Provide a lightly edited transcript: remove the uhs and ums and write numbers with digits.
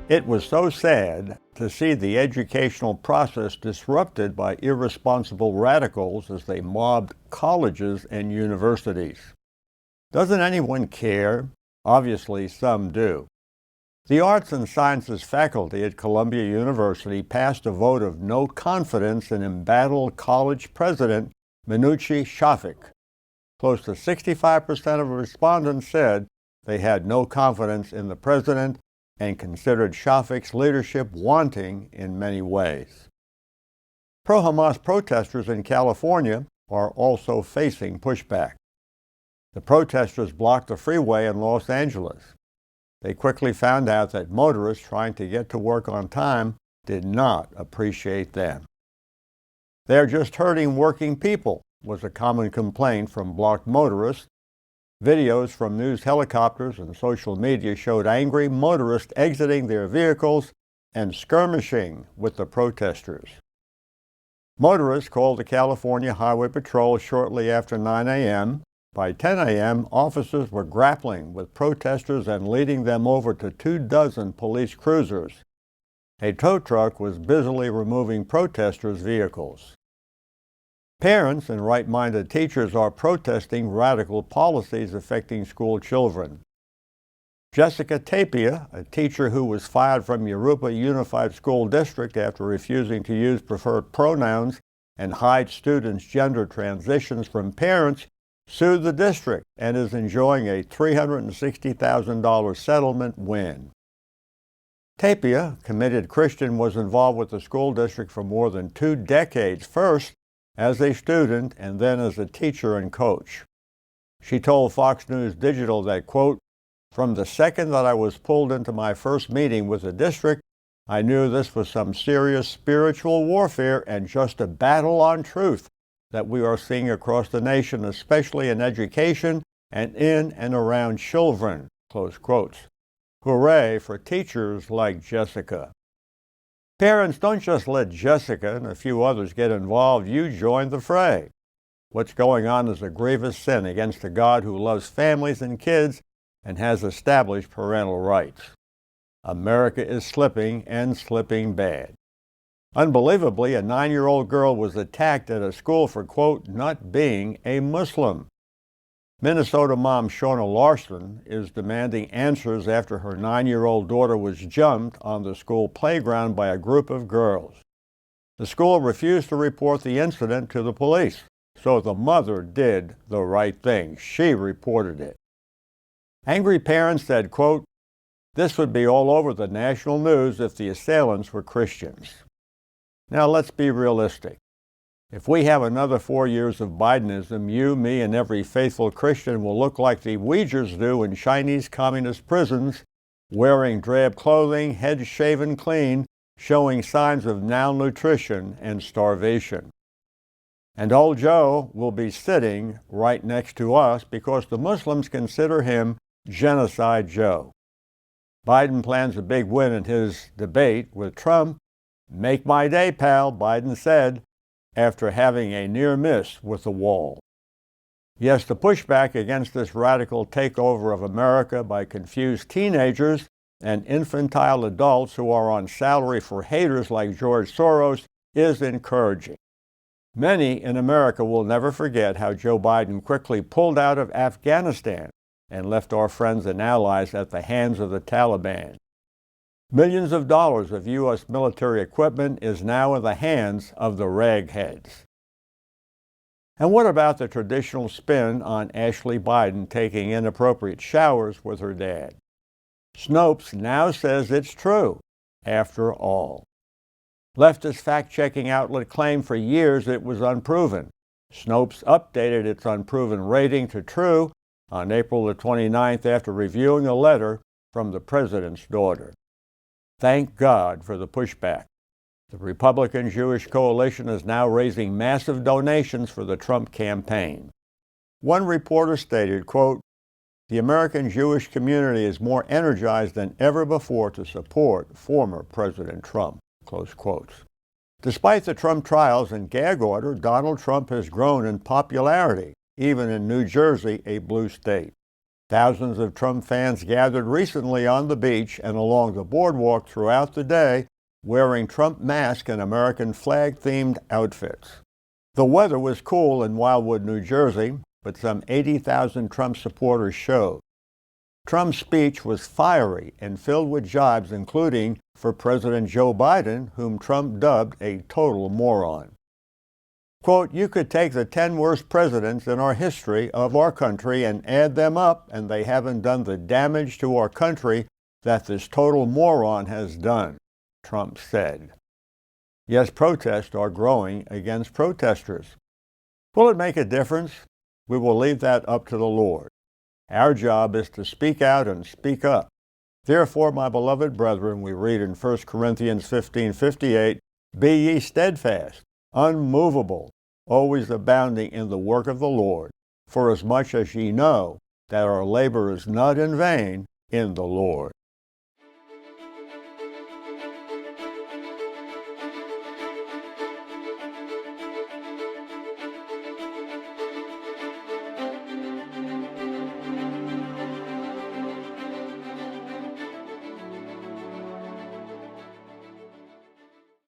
It was so sad to see the educational process disrupted by irresponsible radicals as they mobbed colleges and universities. Doesn't anyone care? Obviously, some do. The Arts and Sciences faculty at Columbia University passed a vote of no confidence in embattled college president Minucci Shafik. Close to 65% of respondents said they had no confidence in the president and considered Shafik's leadership wanting in many ways. Pro-Hamas protesters in California are also facing pushback. The protesters blocked the freeway in Los Angeles. They quickly found out that motorists trying to get to work on time did not appreciate them. "They're just hurting working people," was a common complaint from blocked motorists. Videos from news helicopters and social media showed angry motorists exiting their vehicles and skirmishing with the protesters. Motorists called the California Highway Patrol shortly after 9 a.m. By 10 a.m., officers were grappling with protesters and leading them over to 24 police cruisers. A tow truck was busily removing protesters' vehicles. Parents and right-minded teachers are protesting radical policies affecting school children. Jessica Tapia, a teacher who was fired from Yoruba Unified School District after refusing to use preferred pronouns and hide students' gender transitions from parents, sued the district and is enjoying a $360,000 settlement win. Tapia, committed Christian, was involved with the school district for more than 2 decades, first as a student and then as a teacher and coach. She told Fox News Digital that, quote, "From the second that I was pulled into my first meeting with the district, I knew this was some serious spiritual warfare and just a battle on truth that we are seeing across the nation, especially in education and in and around children," close quotes. Hooray for teachers like Jessica. Parents, don't just let Jessica and a few others get involved. You join the fray. What's going on is a grievous sin against a God who loves families and kids and has established parental rights. America is slipping, and slipping bad. Unbelievably, a 9-year-old girl was attacked at a school for, quote, "not being a Muslim." Minnesota mom Shawna Larson is demanding answers after her 9-year-old daughter was jumped on the school playground by a group of girls. The school refused to report the incident to the police, so the mother did the right thing. She reported it. Angry parents said, quote, "This would be all over the national news if the assailants were Christians." Now let's be realistic. If we have another 4 years of Bidenism, you, me, and every faithful Christian will look like the Uyghurs do in Chinese communist prisons, wearing drab clothing, heads shaven clean, showing signs of malnutrition and starvation. And old Joe will be sitting right next to us because the Muslims consider him Genocide Joe. Biden plans a big win in his debate with Trump. "Make my day, pal," Biden said, after having a near miss with the wall. Yes, the pushback against this radical takeover of America by confused teenagers and infantile adults who are on salary for haters like George Soros is encouraging. Many in America will never forget how Joe Biden quickly pulled out of Afghanistan and left our friends and allies at the hands of the Taliban. Millions of dollars of U.S. military equipment is now in the hands of the ragheads. And what about the traditional spin on Ashley Biden taking inappropriate showers with her dad? Snopes now says it's true, after all. Leftist fact-checking outlet claimed for years it was unproven. Snopes updated its unproven rating to true on April the 29th after reviewing a letter from the president's daughter. Thank God for the pushback. The Republican Jewish coalition is now raising massive donations for the Trump campaign. One reporter stated, quote, "The American Jewish community is more energized than ever before to support former President Trump," close quotes. Despite the Trump trials and gag order, Donald Trump has grown in popularity, even in New Jersey, a blue state. Thousands of Trump fans gathered recently on the beach and along the boardwalk throughout the day, wearing Trump masks and American flag-themed outfits. The weather was cool in Wildwood, New Jersey, but some 80,000 Trump supporters showed. Trump's speech was fiery and filled with jibes, including for President Joe Biden, whom Trump dubbed a total moron. Quote, "You could take the 10 worst presidents in our history of our country and add them up, and they haven't done the damage to our country that this total moron has done," Trump said. Yes, protests are growing against protesters. Will it make a difference? We will leave that up to the Lord. Our job is to speak out and speak up. Therefore, my beloved brethren, we read in 1 Corinthians 15:58, "Be ye steadfast, unmovable, always abounding in the work of the Lord, for as much as ye know that our labor is not in vain in the Lord."